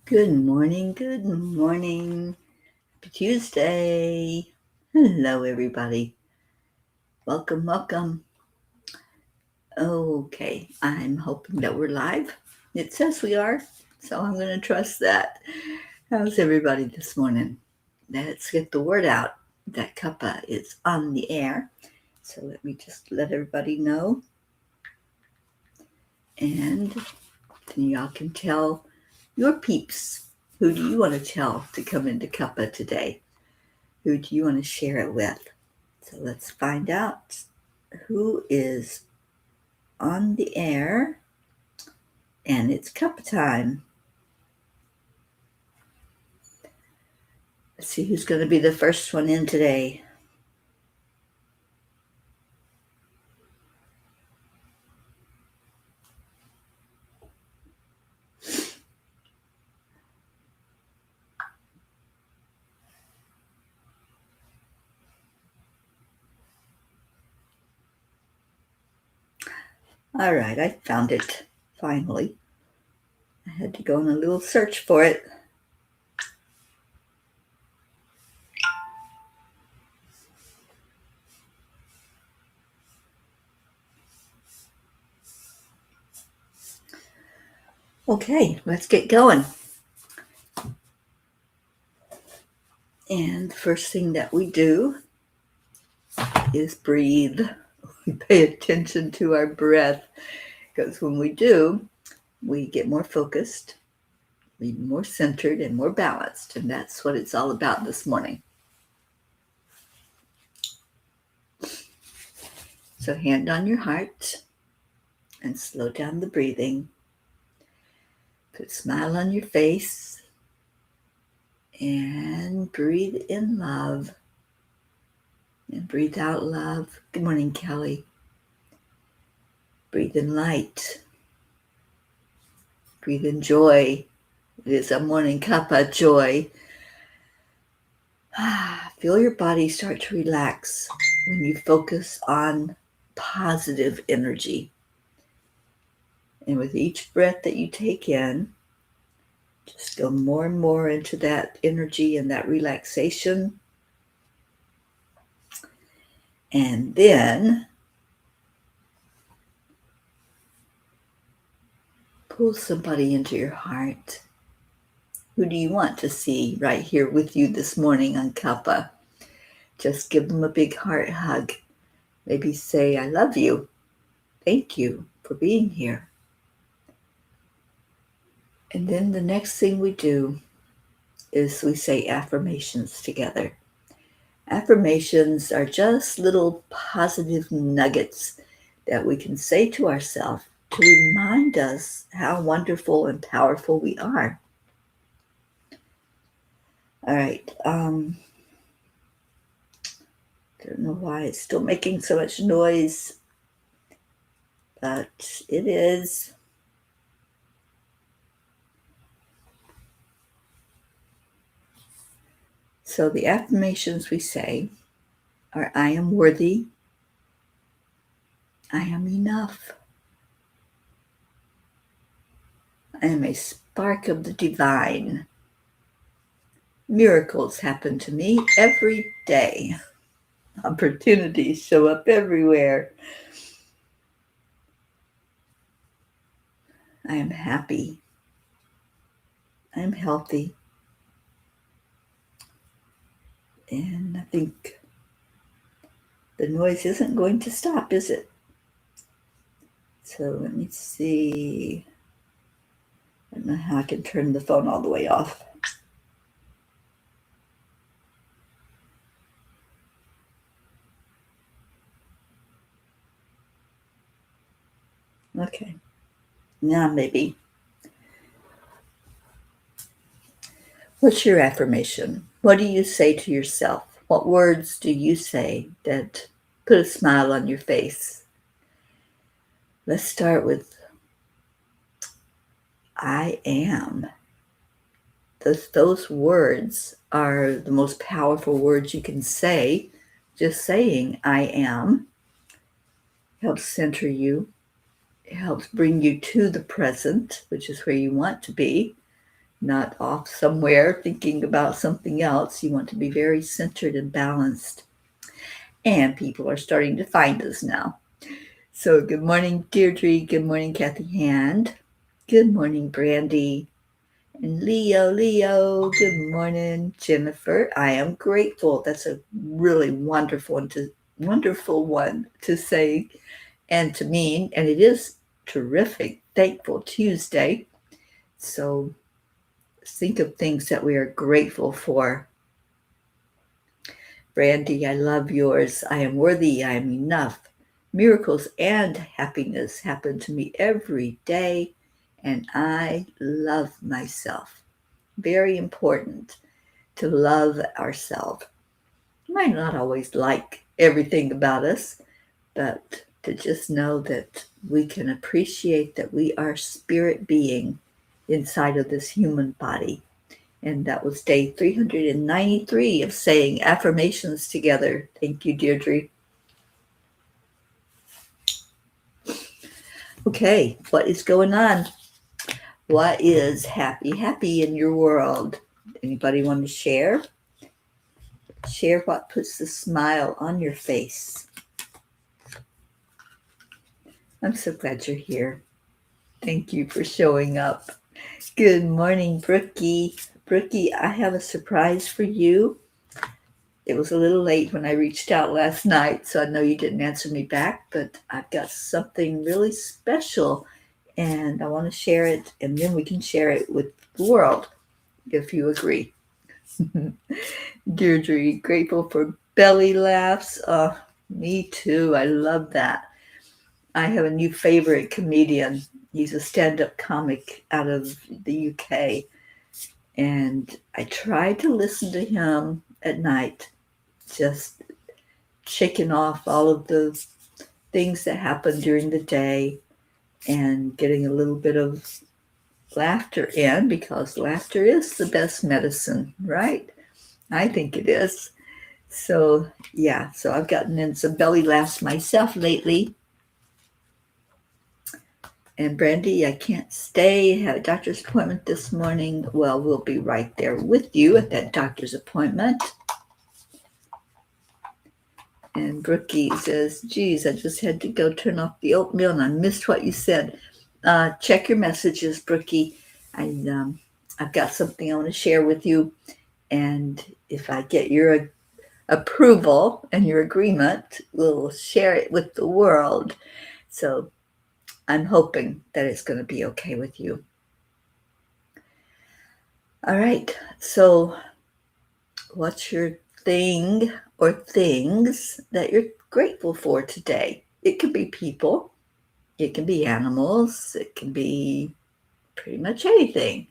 Good morning, Happy Tuesday. Hello, everybody. Welcome. Okay, I'm hoping that we're live. It says we are, so I'm going to trust that. How's everybody this morning? Let's get the word out that Cuppa is on the air. So let me just let everybody know. And then y'all can tell your peeps. Who do you want to tell to come into Cuppa today? Who do you want to share it with? So let's find out who is on the air. And it's cup time. Let's see who's going to be the first one in today. All right, I found it finally. I had to go on a little search for it. Okay, let's get going. And the first thing that we do is breathe. We pay attention to our breath because when we do, we get more focused, be more centered, and more balanced. And that's what it's all about this morning. So hand on your heart and slow down the breathing. Put a smile on your face and breathe in love and breathe out love. Good morning, Kelly. Breathe in light. Breathe in joy. It is a Morning Cuppa Joy. Feel your body start to relax when you focus on positive energy. And with each breath that you take in, just go more and more into that energy and that relaxation. And then pull somebody into your heart. Who do you want to see right here with you this morning on Cuppa? Just give them a big heart hug. Maybe say, I love you. Thank you for being here. And then the next thing we do is we say affirmations together. Affirmations are just little positive nuggets that we can say to ourselves to remind us how wonderful and powerful we are. All right. Don't know why it's still making so much noise, but it is. So the affirmations we say are, I am worthy, I am enough, I am a spark of the divine. Miracles happen to me every day. Opportunities show up everywhere. I am happy. I am healthy. And I think the noise isn't going to stop, is it? So let me see. I don't know how I can turn the phone all the way off. Okay. Now maybe. What's your affirmation? What do you say to yourself? What words do you say that put a smile on your face? Let's start with I am. Those words are the most powerful words you can say. Just saying I am helps center you. It helps bring you to the present, which is where you want to be. not off somewhere thinking about something else. You want to be very centered and balanced. And people are starting to find us now. So good morning, Deirdre. Good morning, Kathy Hand. Good morning, Brandy. And Leo, good morning, Jennifer. I am grateful. That's a really wonderful one to say and to mean. And it is terrific. Thankful Tuesday. So think of things that we are grateful for. Brandy, I love yours. I am worthy. I am enough. Miracles and happiness happen to me every day, and I love myself. Very important to love ourselves. You might not always like everything about us, but to just know that we can appreciate that we are spirit being inside of this human body. And that was day 393 of saying affirmations together. Thank you, Deirdre. Okay, what is going on? What is happy in your world? Anybody want to share? Share what puts the smile on your face. I'm so glad you're here. Thank you for showing up. Good morning, Brookie. Brookie, I have a surprise for you. It was a little late when I reached out last night, so I know you didn't answer me back, but I've got something really special, and I want to share it, and then we can share it with the world, if you agree. Deirdre, grateful for belly laughs. Oh, me too. I love that. I have a new favorite comedian. He's a stand-up comic out of the UK, and I try to listen to him at night, just shaking off all of the things that happen during the day and getting a little bit of laughter in, because laughter is the best medicine, right? I think it is. So yeah, so I've gotten in some belly laughs myself lately. And Brandy, I can't stay. Had a doctor's appointment this morning. Well, we'll be right there with you at that doctor's appointment. And Brookie says, geez, I just had to go turn off the oatmeal and I missed what you said. Check your messages, Brookie. I've got something I want to share with you. And if I get your approval and your agreement, we'll share it with the world. So I'm hoping that it's going to be okay with you. All right. So what's your thing or things that you're grateful for today? It could be people. It can be animals. It can be pretty much anything.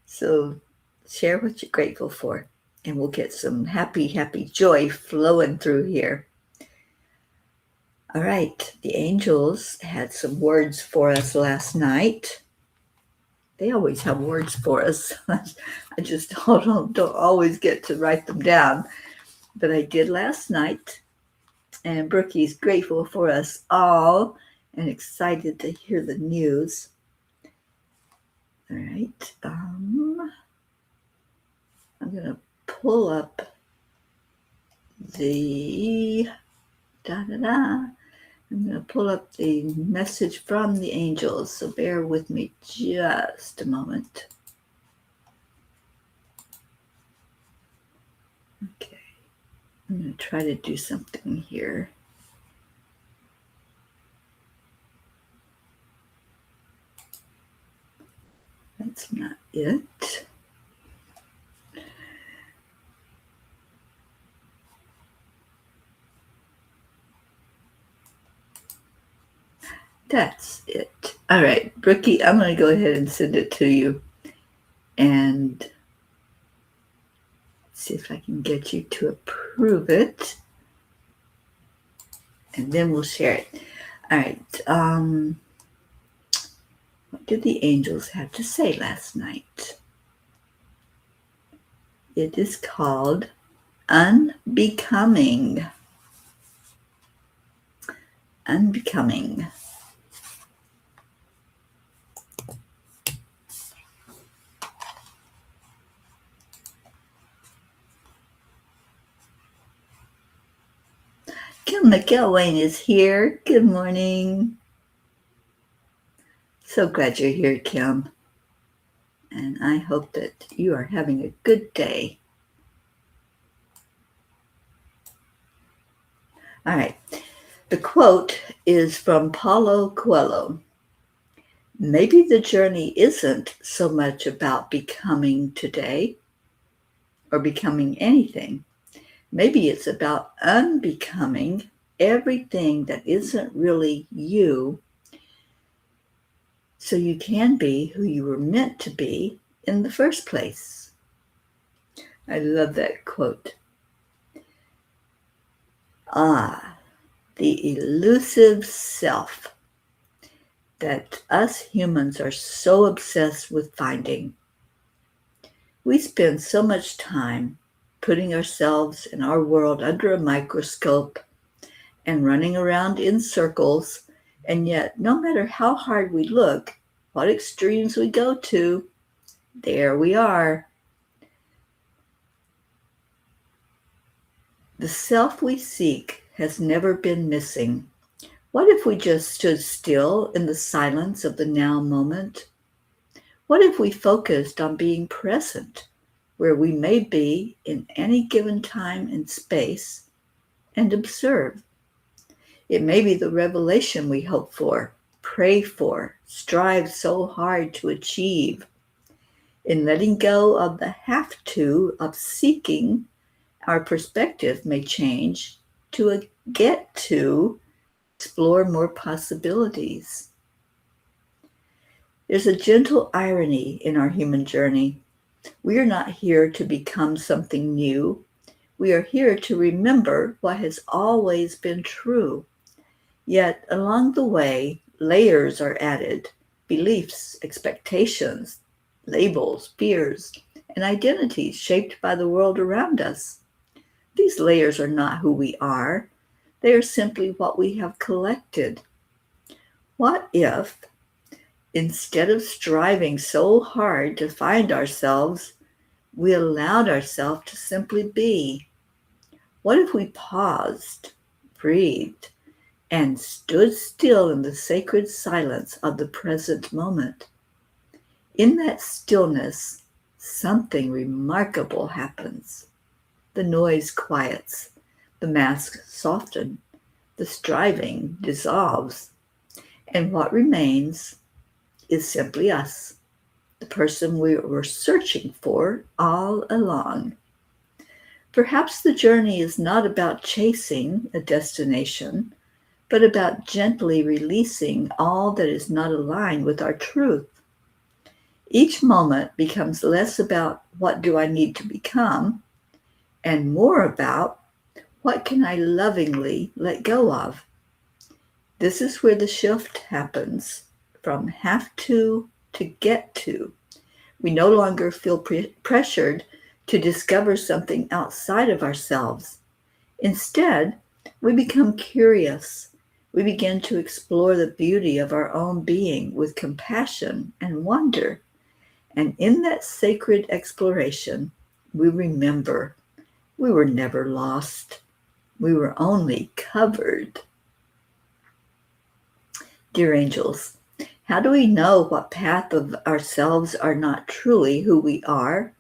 So share what you're grateful for, and we'll get some happy joy flowing through here. All right. The angels had some words for us last night. They always have words for us. I just don't always get to write them down. But I did last night. And Brookie's grateful for us all and excited to hear the news. All right. I'm going to pull up the I'm going to pull up the message from the angels, so bear with me just a moment. Okay, I'm going to try to do something here. That's not it. That's it. All right, Brookie, I'm going to go ahead and send it to you and see if I can get you to approve it. And then we'll share it. All right. What did the angels have to say last night? It is called Unbecoming. Unbecoming. Kim McElwain is here. Good morning. So glad you're here, Kim. And I hope that you are having a good day. All right. The quote is from Paulo Coelho. Maybe the journey isn't so much about becoming today or becoming anything. Maybe it's about unbecoming everything that isn't really you, so you can be who you were meant to be in the first place. I love that quote. The elusive self that us humans are so obsessed with finding. We spend so much time putting ourselves and our world under a microscope and running around in circles, and yet no matter how hard we look, what extremes we go to, there we are. The self we seek has never been missing. What if we just stood still in the silence of the now moment? What if we focused on being present where we may be in any given time and space and observe? It may be the revelation we hope for, pray for, strive so hard to achieve. In letting go of the have to of seeking, our perspective may change to a get to, explore more possibilities. There's a gentle irony in our human journey. We are not here to become something new. We are here to remember what has always been true. Yet along the way, layers are added, beliefs, expectations, labels, fears, and identities shaped by the world around us. These layers are not who we are. They are simply what we have collected. What if, instead of striving so hard to find ourselves, we allowed ourselves to simply be? What if we paused, breathed, and stood still in the sacred silence of the present moment? In that stillness, something remarkable happens. The noise quiets, the masks soften, the striving dissolves, and what remains is simply us, the person we were searching for all along. Perhaps the journey is not about chasing a destination, but about gently releasing all that is not aligned with our truth. Each moment becomes less about what do I need to become, and more about what can I lovingly let go of. This is where the shift happens from have to get to. We no longer feel pressured to discover something outside of ourselves. Instead, we become curious. We begin to explore the beauty of our own being with compassion and wonder. And in that sacred exploration, we remember we were never lost. We were only covered. Dear angels, how do we know what path of ourselves are not truly who we are?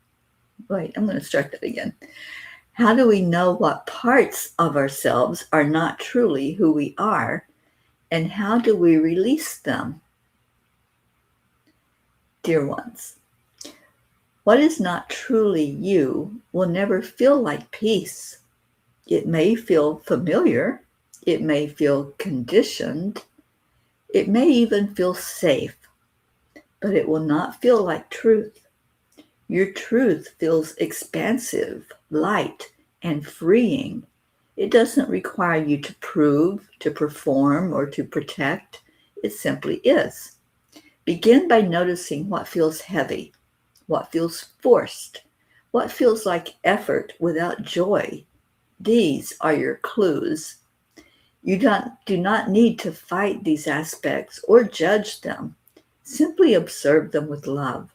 Wait, I'm going to start that again. How do we know what parts of ourselves are not truly who we are, and how do we release them? Dear ones, what is not truly you will never feel like peace. It may feel familiar. It may feel conditioned. It may even feel safe, but it will not feel like truth. Your truth feels expansive, light, and freeing. It doesn't require you to prove, to perform, or to protect. It simply is. Begin by noticing what feels heavy, what feels forced, what feels like effort without joy. These are your clues. You do not need to fight these aspects or judge them. Simply observe them with love.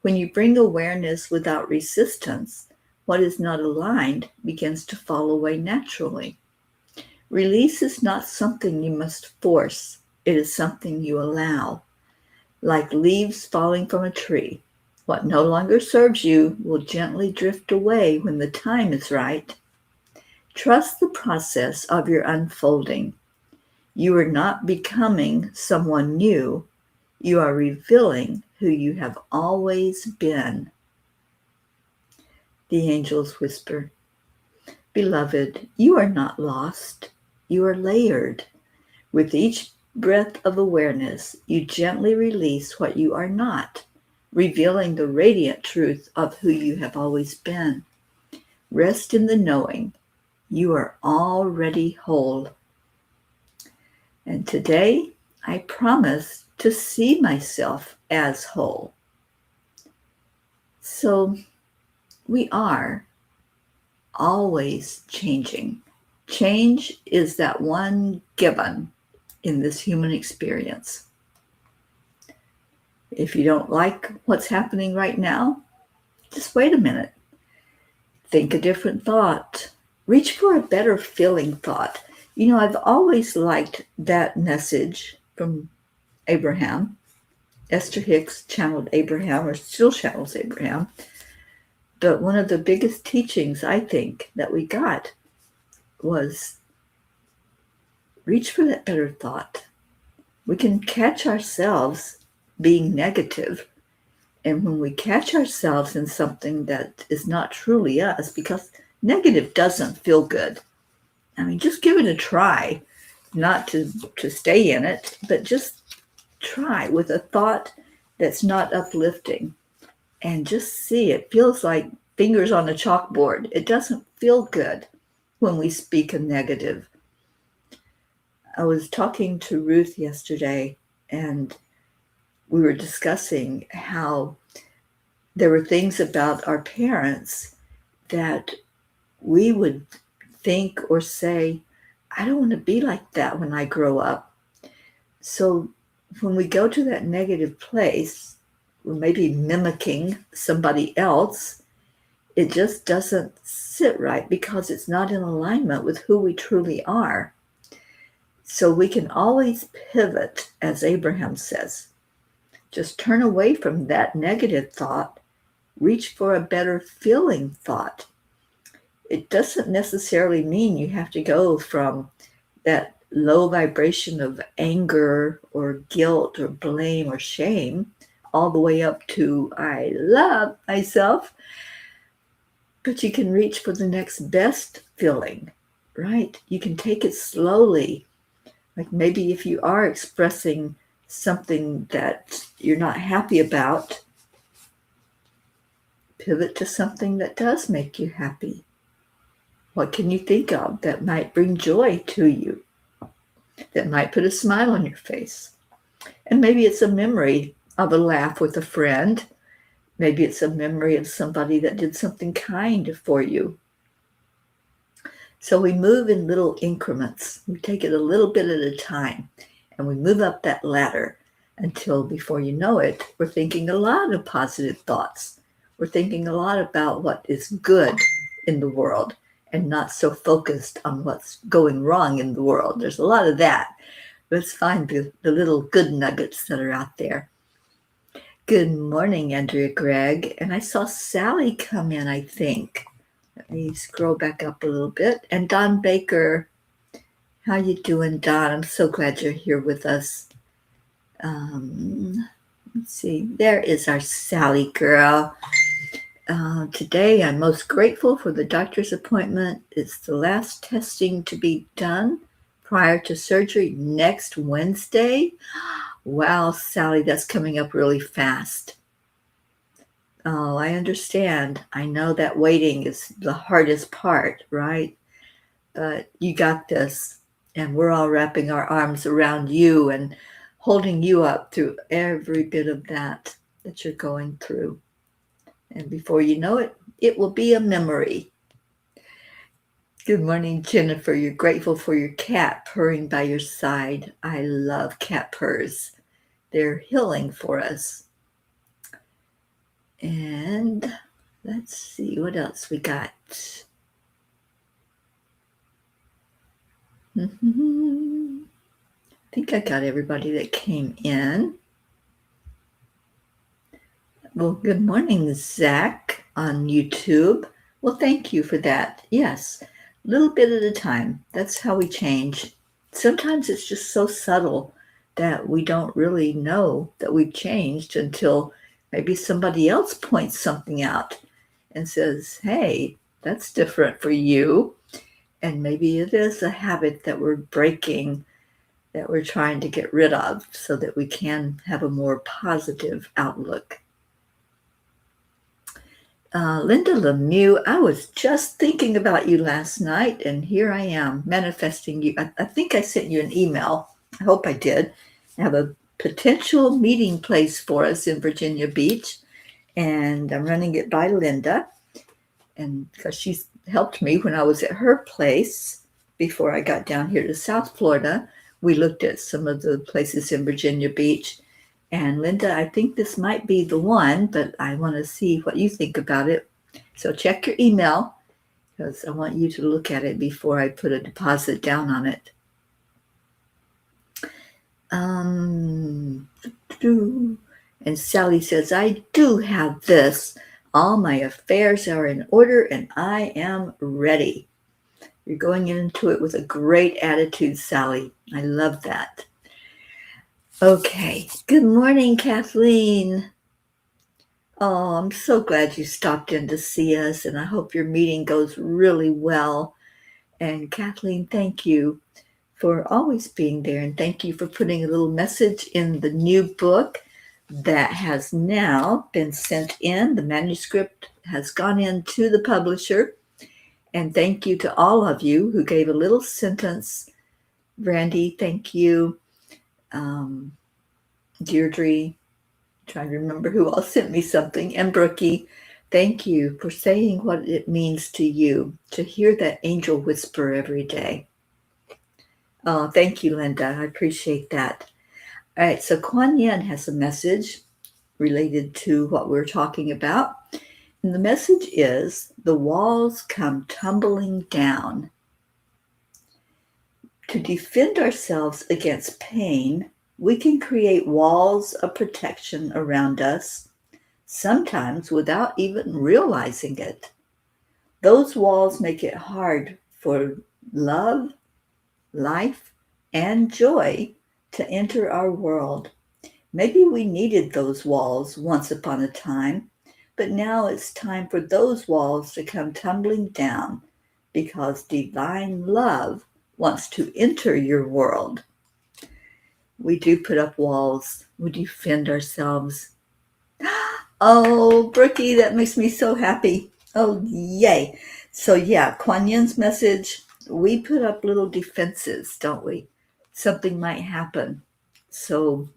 When you bring awareness without resistance, what is not aligned begins to fall away naturally. Release is not something you must force. It is something you allow, like leaves falling from a tree. What no longer serves you will gently drift away when the time is right. Trust the process of your unfolding. You are not becoming someone new. You are revealing who you have always been. The angels whisper, Beloved, you are not lost. You are layered. With each breath of awareness, you gently release what you are not, revealing the radiant truth of who you have always been. Rest in the knowing you are already whole. And today, I promise to see myself as whole. So we are always changing. Change is that one given in this human experience. If you don't like what's happening right now, just wait a minute. Think a different thought. Reach for a better feeling thought. You know, I've always liked that message from Abraham. Esther Hicks channeled Abraham, or still channels Abraham. But one of the biggest teachings, I think, that we got was reach for that better thought. We can catch ourselves being negative. And when we catch ourselves in something that is not truly us, because negative doesn't feel good. I mean, just give it a try, not to stay in it, but just try with a thought that's not uplifting and just see. It feels like fingers on a chalkboard. It doesn't feel good when we speak a negative. I was talking to Ruth yesterday, and we were discussing how there were things about our parents that we would think or say, I don't want to be like that when I grow up. So when we go to that negative place, we're maybe mimicking somebody else. It just doesn't sit right because it's not in alignment with who we truly are. So we can always pivot, as Abraham says. Just turn away from that negative thought, reach for a better feeling thought. It doesn't necessarily mean you have to go from that low vibration of anger or guilt or blame or shame all the way up to I love myself. But you can reach for the next best feeling, right? You can take it slowly. Like maybe if you are expressing something that you're not happy about, pivot to something that does make you happy. What can you think of that might bring joy to you, that might put a smile on your face? And maybe it's a memory of a laugh with a friend. Maybe it's a memory of somebody that did something kind for you. So we move in little increments. We take it a little bit at a time, and we move up that ladder until before you know it, we're thinking a lot of positive thoughts. We're thinking a lot about what is good in the world and not so focused on what's going wrong in the world. There's a lot of that. Let's find the little good nuggets that are out there. Good morning, Andrea Gregg. And I saw Sally come in, I think. Let me scroll back up a little bit. And Don Baker. How you doing, Don? I'm so glad you're here with us. Let's see. There is our Sally girl. Today, I'm most grateful for the doctor's appointment. It's the last testing to be done prior to surgery next Wednesday. Wow, Sally, that's coming up really fast. Oh, I understand. I know that waiting is the hardest part, right? But you got this. And we're all wrapping our arms around you and holding you up through every bit of that you're going through. And before you know it, it will be a memory. Good morning, Jennifer. You're grateful for your cat purring by your side. I love cat purrs. They're healing for us. And let's see what else we got. I think I got everybody that came in. Well, good morning, Zach on YouTube. Well, thank you for that. Yes, a little bit at a time. That's how we change. Sometimes it's just so subtle that we don't really know that we've changed until maybe somebody else points something out and says, hey, that's different for you. And maybe it is a habit that we're breaking, that we're trying to get rid of so that we can have a more positive outlook. Linda Lemieux, I was just thinking about you last night, and here I am manifesting you. I think I sent you an email. I hope I did. I have a potential meeting place for us in Virginia Beach, and I'm running it by Linda, and because she's helped me when I was at her place before I got down here to South Florida. We looked at some of the places in Virginia Beach. And Linda, I think this might be the one, but I want to see what you think about it. So check your email because I want you to look at it before I put a deposit down on it. And Sally says, I do have this. All my affairs are in order and I am ready. You're going into it with a great attitude, Sally. I love that. Okay. Good morning, Kathleen. Oh, I'm so glad you stopped in to see us, and I hope your meeting goes really well. And Kathleen, thank you for always being there, and thank you for putting a little message in the new book that has now been sent in. The manuscript has gone in to the publisher, and thank you to all of you who gave a little sentence. Brandy, thank you. Deirdre, trying to remember who all sent me something, and Brookie, thank you for saying what it means to you to hear that angel whisper every day. Oh, thank you, Linda. I appreciate that. All right, so Kuan Yin has a message related to what we're talking about. And the message is, the walls come tumbling down. To defend ourselves against pain, we can create walls of protection around us, sometimes without even realizing it. Those walls make it hard for love, life, and joy to enter our world. Maybe we needed those walls once upon a time, but now it's time for those walls to come tumbling down because divine love wants to enter your world. We do put up walls. We defend ourselves. Oh, Brookie, that makes me so happy. Oh, yay. So yeah, Kuan Yin's message, we put up little defenses, don't we? Something might happen. So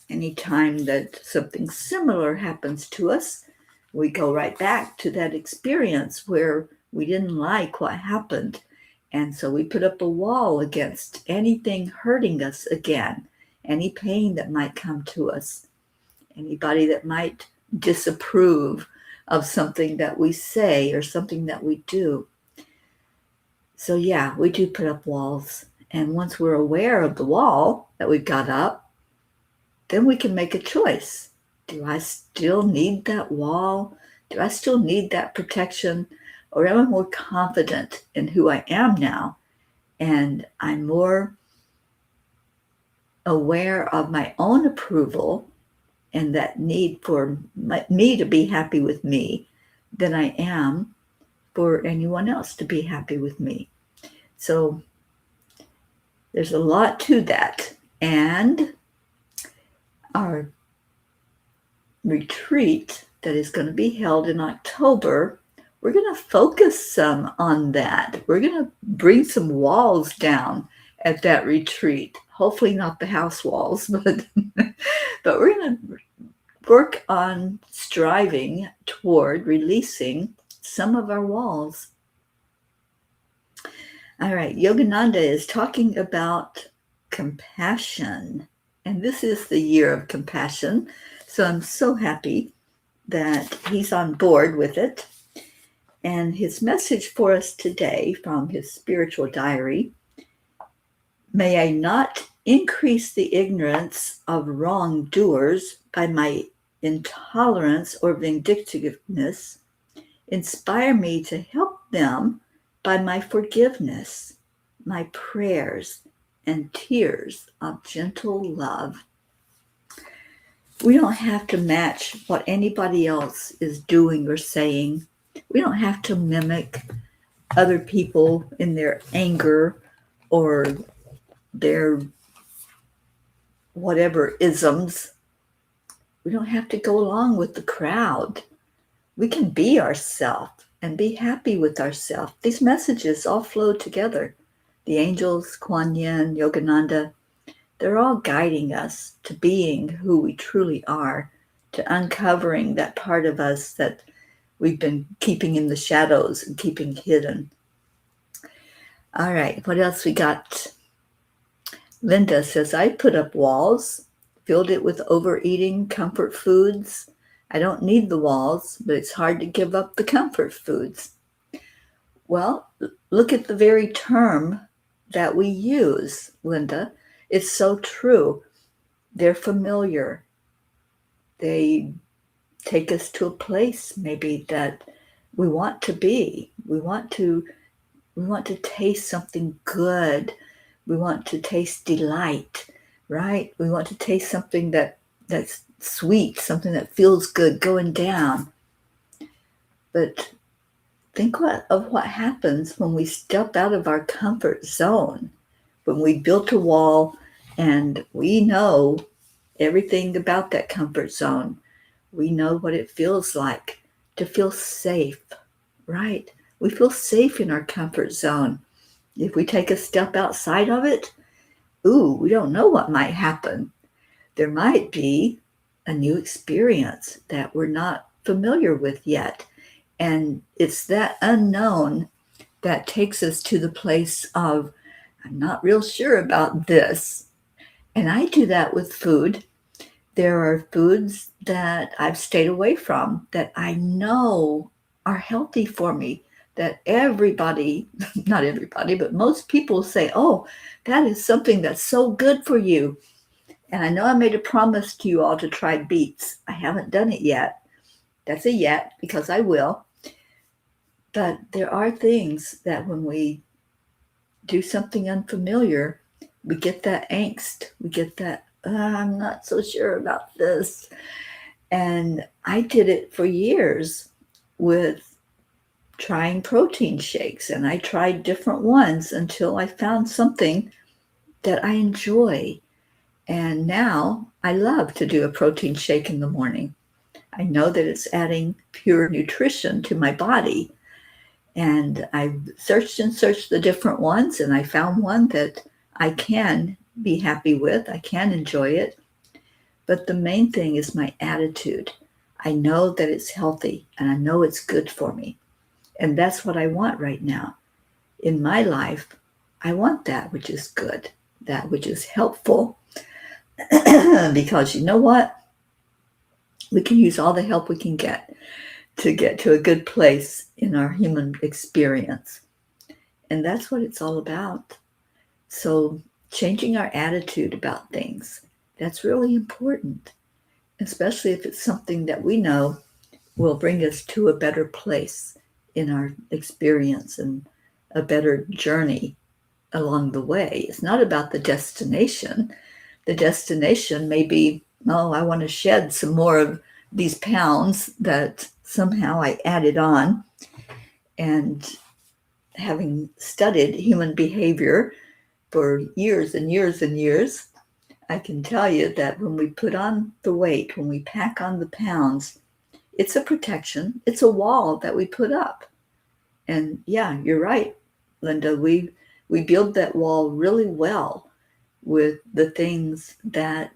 anytime that something similar happens to us, we go right back to that experience where we didn't like what happened. And so we put up a wall against anything hurting us again, any pain that might come to us, anybody that might disapprove of something that we say or something that we do. So yeah, we do put up walls. And once we're aware of the wall that we've got up, then we can make a choice. Do I still need that wall? Do I still need that protection? Or am I more confident in who I am now? And I'm more aware of my own approval and that need for me to be happy with me than I am for anyone else to be happy with me. So there's a lot to that. And our retreat that is going to be held in October, we're going to focus some on that. We're going to bring some walls down at that retreat. Hopefully not the house walls, but we're going to work on striving toward releasing some of our walls. All right, Yogananda is talking about compassion, and this is the year of compassion. So I'm so happy that he's on board with it. And his message for us today from his spiritual diary May I not increase the ignorance of wrongdoers by my intolerance or vindictiveness. Inspire me to help them by my forgiveness, my prayers, and tears of gentle love. We don't have to match what anybody else is doing or saying. We don't have to mimic other people in their anger or their whatever isms. We don't have to go along with the crowd. We can be ourselves and be happy with ourselves. These messages all flow together. The angels, Kuan Yin, Yogananda, they're all guiding us to being who we truly are, to uncovering that part of us that we've been keeping in the shadows and keeping hidden. All right, what else we got? Linda says, I put up walls, filled it with overeating comfort foods. I don't need the walls, but it's hard to give up the comfort foods. Well, look at the very term that we use, Linda. It's so true. They're familiar. They take us to a place maybe that we want to be. We want to taste something good. We want to taste delight, right? We want to taste something that's sweet, something that feels good going down. But think of what happens when we step out of our comfort zone, when we built a wall and we know everything about that comfort zone. We know what it feels like to feel safe, right? We feel safe in our comfort zone. If we take a step outside of it, we don't know what might happen. There might be a new experience that we're not familiar with yet. And it's that unknown that takes us to the place of, I'm not real sure about this. And I do that with food. There are foods that I've stayed away from that I know are healthy for me, that everybody, not everybody, but most people say, oh, that is something that's so good for you. And I know I made a promise to you all to try beets. I haven't done it yet. That's a yet, because I will. But there are things that when we do something unfamiliar, we get that angst. We get that, I'm not so sure about this. And I did it for years with trying protein shakes, and I tried different ones until I found something that I enjoy. And now I love to do a protein shake in the morning. I know that it's adding pure nutrition to my body. And I searched and searched the different ones, and I found one that I can be happy with. I can enjoy it. But the main thing is my attitude. I know that it's healthy, and I know it's good for me. And that's what I want right now. In my life, I want that which is good, that which is helpful. Because you know what? We can use all the help we can get to a good place in our human experience. And that's what it's all about. So changing our attitude about things, that's really important, especially if it's something that we know will bring us to a better place in our experience and a better journey along the way. It's not about the destination. The destination may be, I want to shed some more of these pounds that somehow I added on. And having studied human behavior for years and years and years, I can tell you that when we put on the weight, when we pack on the pounds, it's a protection. It's a wall that we put up. And yeah, you're right, Linda. We build that wall really well with the things that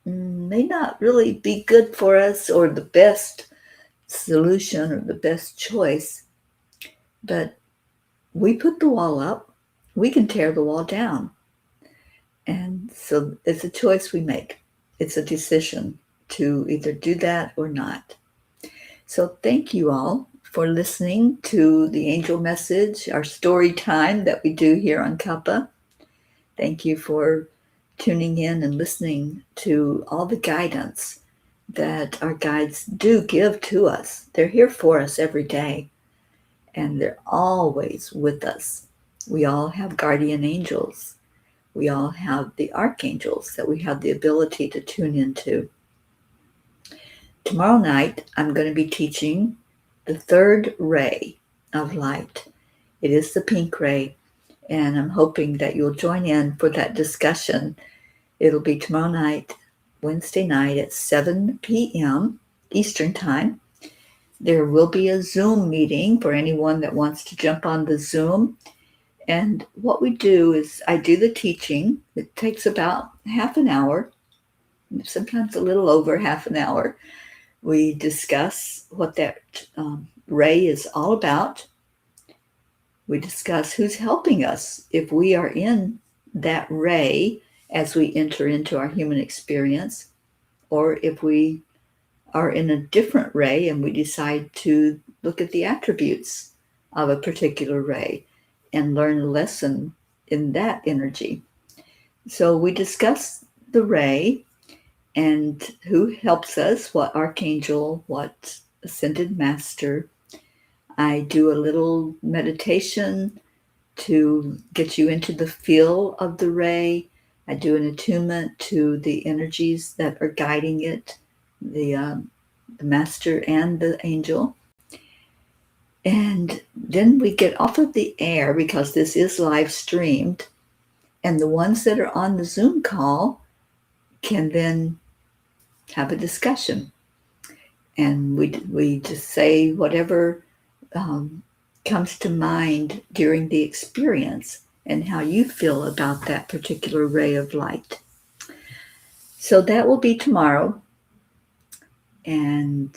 may not really be good for us or the best solution or the best choice. But we put the wall up. We can tear the wall down. And so it's a choice we make. It's a decision to either do that or not. So thank you all for listening to the angel message, our story time that we do here on Cuppa. Thank you for tuning in and listening to all the guidance that our guides do give to us. They're here for us every day, and they're always with us. We all have guardian angels. We all have the archangels that we have the ability to tune into. Tomorrow night, I'm going to be teaching the third ray of light. It is the pink ray, and I'm hoping that you'll join in for that discussion. It'll be tomorrow night, Wednesday night at 7 p.m. Eastern Time. There will be a Zoom meeting for anyone that wants to jump on the Zoom. And what we do is I do the teaching. It takes about half an hour, sometimes a little over half an hour. We discuss what that ray is all about. We discuss who's helping us if we are in that ray as we enter into our human experience, or if we are in a different ray and we decide to look at the attributes of a particular ray and learn a lesson in that energy. So we discuss the ray and who helps us, what archangel, what ascended master. I do a little meditation to get you into the feel of the ray. I do an attunement to the energies that are guiding it, the master and the angel. And then we get off of the air because this is live streamed. And the ones that are on the Zoom call can then have a discussion. And we just say whatever comes to mind during the experience and how you feel about that particular ray of light. So that will be tomorrow. And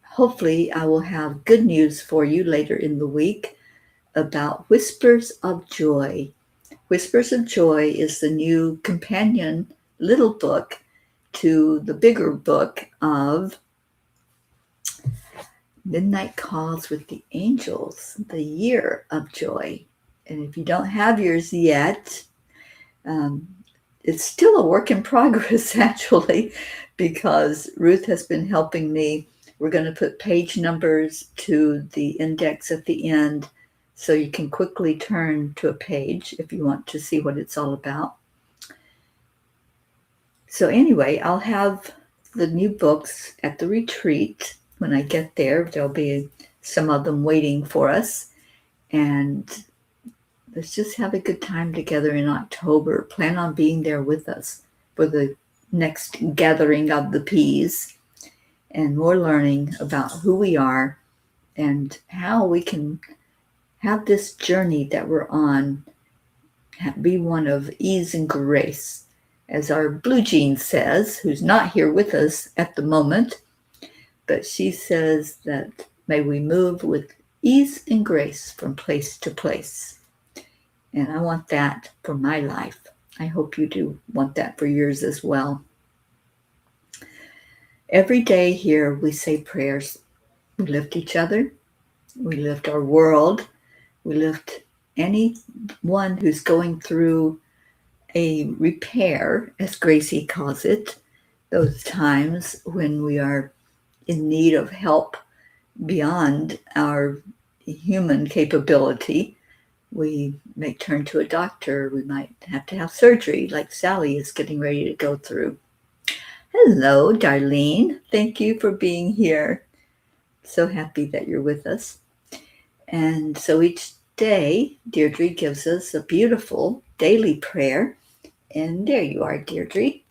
hopefully I will have good news for you later in the week about Whispers of Joy. Whispers of Joy is the new companion little book to the bigger book of Midnight Calls with the Angels, the Year of Joy. And if you don't have yours yet, it's still a work in progress, actually, because Ruth has been helping me. We're going to put page numbers to the index at the end so you can quickly turn to a page if you want to see what it's all about. So anyway, I'll have the new books at the retreat. When I get there, there'll be some of them waiting for us. And let's just have a good time together in October. Plan on being there with us for the next gathering of the P's and more learning about who we are and how we can have this journey that we're on be one of ease and grace. As our Blue Jean says, who's not here with us at the moment, but she says that may we move with ease and grace from place to place. And I want that for my life. I hope you do want that for yours as well. Every day here we say prayers. We lift each other. We lift our world. We lift anyone who's going through a repair, as Gracie calls it, those times when we are in need of help beyond our human capability. We may turn to a doctor. We might have to have surgery like Sally is getting ready to go through. Hello, Darlene. Thank you for being here. So happy that you're with us. And so each day, Deirdre gives us a beautiful daily prayer. And there you are, Deirdre.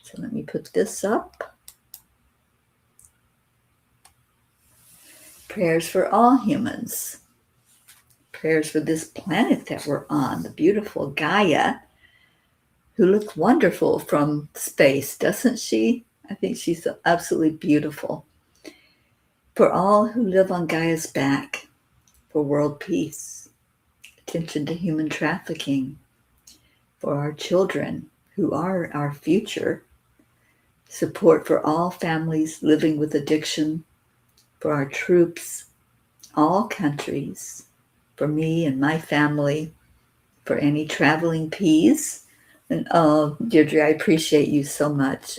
So let me put this up. Prayers for all humans. Prayers for this planet that we're on, the beautiful Gaia, who looks wonderful from space, doesn't she? I think she's absolutely beautiful. For all who live on Gaia's back, for world peace, attention to human trafficking, for our children who are our future, support for all families living with addiction, for our troops, all countries, for me and my family, for any traveling peas. And oh, Deirdre, I appreciate you so much.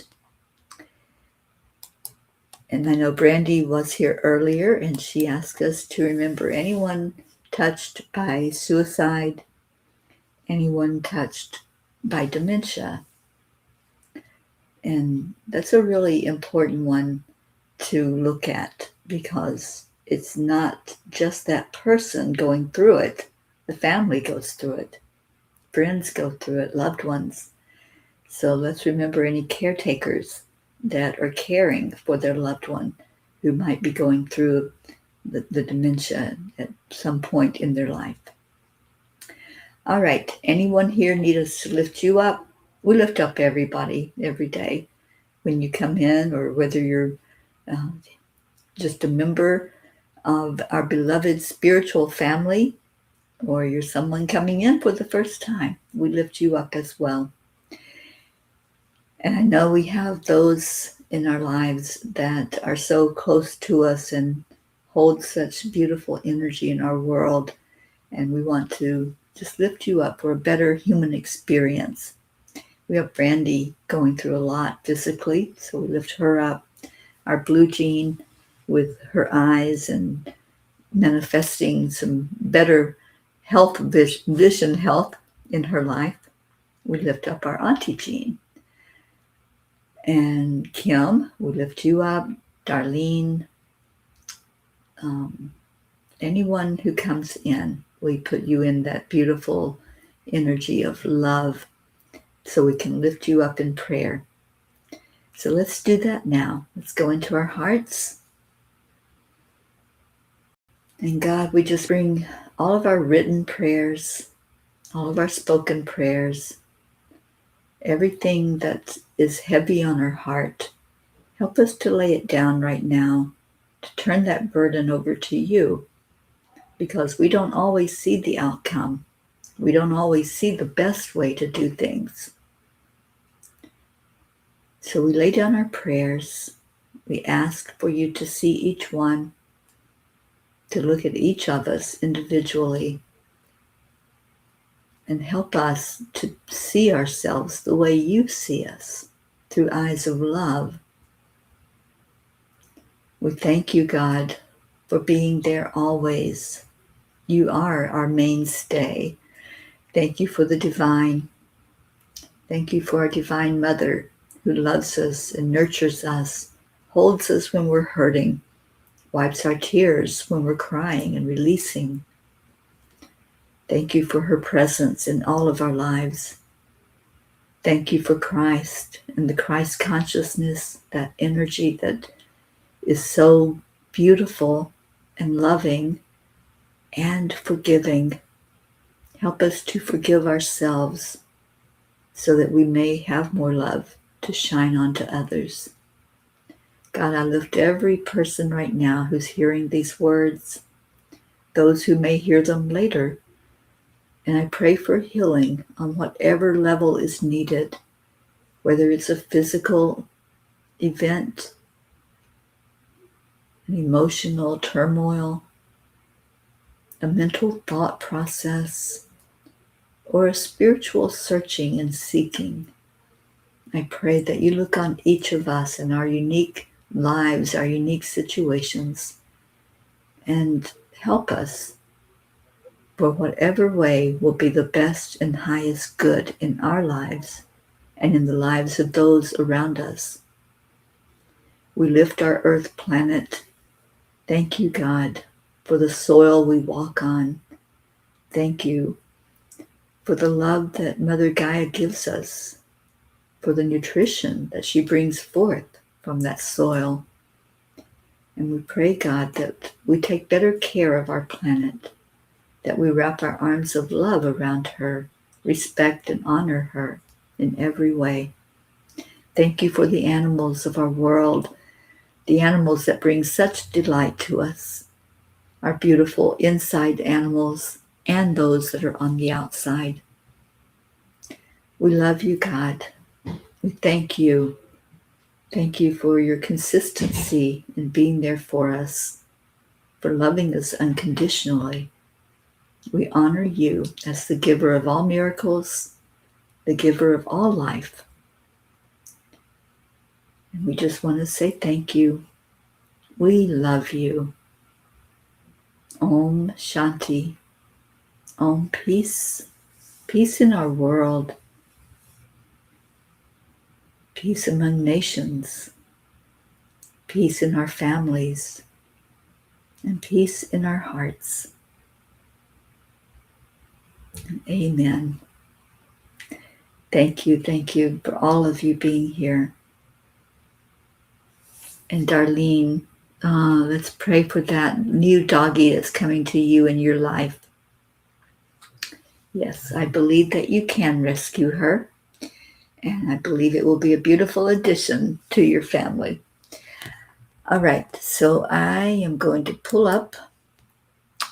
And I know Brandy was here earlier, and she asked us to remember anyone touched by suicide, anyone touched by dementia. And that's a really important one to look at, because it's not just that person going through it. The family goes through it. Friends go through it, loved ones. So let's remember any caretakers that are caring for their loved one who might be going through the dementia at some point in their life. All right, anyone here need us to lift you up? We lift up everybody every day when you come in, or whether you're just a member of our beloved spiritual family, or you're someone coming in for the first time. We lift you up as well. And I know we have those in our lives that are so close to us and hold such beautiful energy in our world. And we want to just lift you up for a better human experience. We have Brandy going through a lot physically, so we lift her up. Our Blue Jean with her eyes and manifesting some better health, vision health in her life. We lift up our Auntie Jean. And Kim, we lift you up. Darlene, anyone who comes in, we put you in that beautiful energy of love so we can lift you up in prayer. So let's do that now. Let's go into our hearts. And God, we just bring all of our written prayers, all of our spoken prayers, everything that is heavy on our heart. Help us to lay it down right now, to turn that burden over to you, because we don't always see the outcome. We don't always see the best way to do things. So we lay down our prayers. We ask for you to see each one, to look at each of us individually, and help us to see ourselves the way you see us, through eyes of love. We thank you, God, for being there always. You are our mainstay. Thank you for the divine. Thank you for our divine mother who loves us and nurtures us, holds us when we're hurting, wipes our tears when we're crying and releasing. Thank you for her presence in all of our lives. Thank you for Christ and the Christ consciousness, that energy that is so beautiful and loving and forgiving. Help us to forgive ourselves so that we may have more love to shine onto others. God, I lift every person right now who's hearing these words, those who may hear them later, and I pray for healing on whatever level is needed, whether it's a physical event, an emotional turmoil, a mental thought process, or a spiritual searching and seeking. I pray that you look on each of us in our unique lives, our unique situations, and help us for whatever way will be the best and highest good in our lives and in the lives of those around us. We lift our earth planet. Thank you, God, for the soil we walk on. Thank you for the love that Mother Gaia gives us, for the nutrition that she brings forth from that soil. And we pray, God, that we take better care of our planet, that we wrap our arms of love around her, respect and honor her in every way. Thank you for the animals of our world, the animals that bring such delight to us, our beautiful inside animals and those that are on the outside. We love you, God. We thank you. Thank you for your consistency in being there for us, for loving us unconditionally. We honor you as the giver of all miracles, the giver of all life. And we just want to say thank you. We love you. Om Shanti. Om peace. Peace in our world. Peace among nations. Peace in our families. And peace in our hearts. And amen. Thank you for all of you being here. And Darlene, let's pray for that new doggie that's coming to you in your life. Yes, I believe that you can rescue her. And I believe it will be a beautiful addition to your family. All right, so I am going to pull up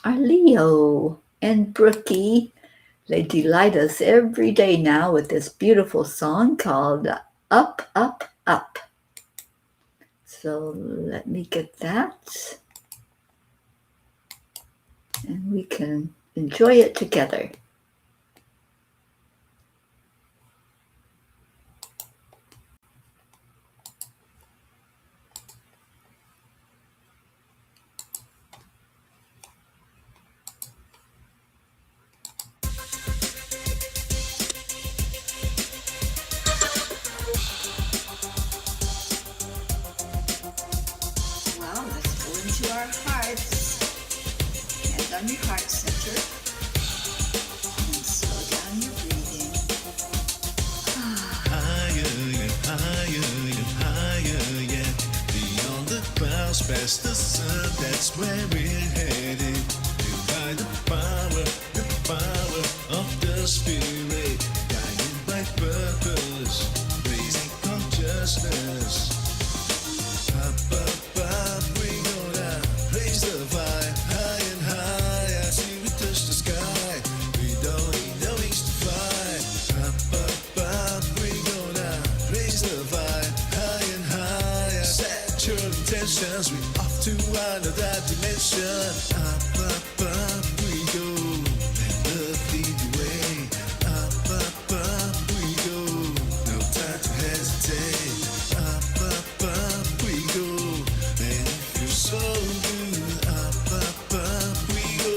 our Leo and Brookie. They delight us every day now with this beautiful song called Up, Up, Up. So let me get that. And we can enjoy it together. Our hearts, hand on your heart center, and slow down your breathing. Higher and higher and higher, yeah. Beyond the clouds, past the sun, that's where we're headed. By the power of the Spirit, guided by purpose, raising consciousness. Up, up, up, we gonna raise the vibe high and high till we touch the sky. We don't need no wings to fly. Up, up, up, we gonna raise the vibe high and high. Set your intentions, we off to another dimension. Up, up, we go. Let love lead the way. Up, we go. No time to hesitate. Up, we go. And it feels so good. Up, we go.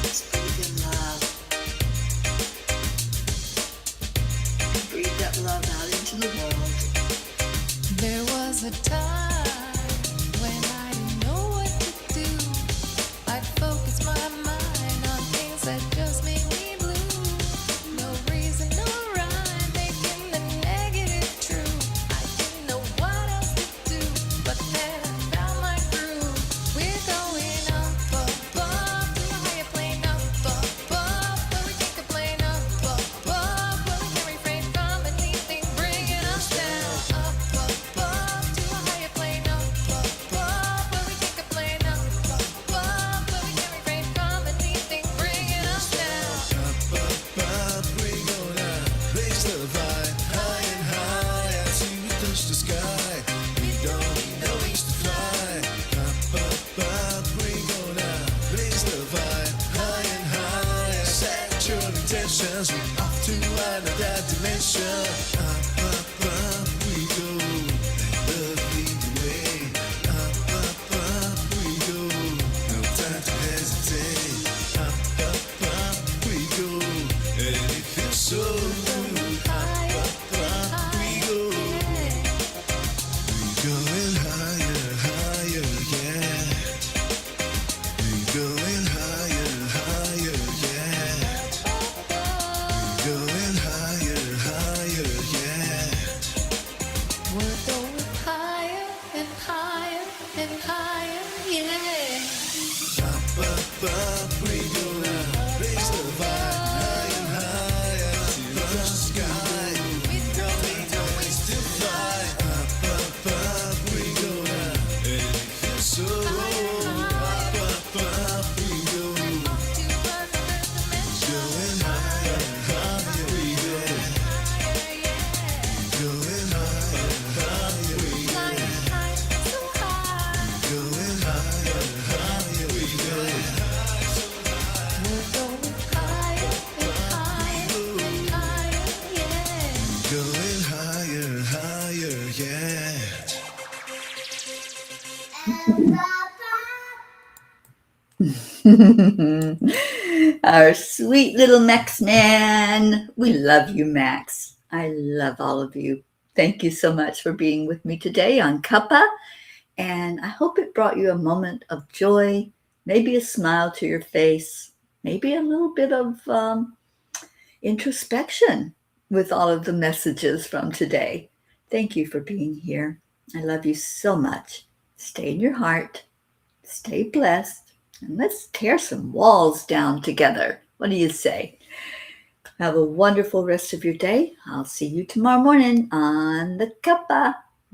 Let's breathe in love. Breathe that love out into the world. There was a time when I didn't know what to do. I'd focus my mind on things that just made me blue. No reason, no rhyme, making the negative true. I didn't know what else to do, but then I found my groove. We're going up, up, up, to a higher plane, up, where we take a plane, up, where we can refrain from anything bringing us down. Up, to a higher plane, up, where we take a plane, up, where we can refrain from anything bringing us down. Up, we gonna raise the vibe high and high till we touch the sky. We don't need no wings to fly. Up, we gonna raise the vibe high and high. Set your intentions, we off to another dimension. Up, we go. Let love lead the way. Up, we go. No time to hesitate. Up, we go. And it feels so good. Up, we go. We're going higher, higher, yeah. We're going higher, higher, yeah. We're going higher, higher, yeah. We're going higher and higher and higher, yeah. Up, we gonna raise the vibe high and higher till we touch the sky. We don't need no wings to fly. Up, we gonna, and it feels so. Up, we go. To another dimension. Going higher, higher, we go. Going higher, higher, we go. Flying high, so high. Going higher, Our sweet little Max man. We love you, Max. I love all of you. Thank you so much for being with me today on Cuppa. And I hope it brought you a moment of joy, maybe a smile to your face, maybe a little bit of introspection with all of the messages from today. Thank you for being here. I love you so much. Stay in your heart. Stay blessed. And let's tear some walls down together. What do you say? Have a wonderful rest of your day. I'll see you tomorrow morning on the Cuppa.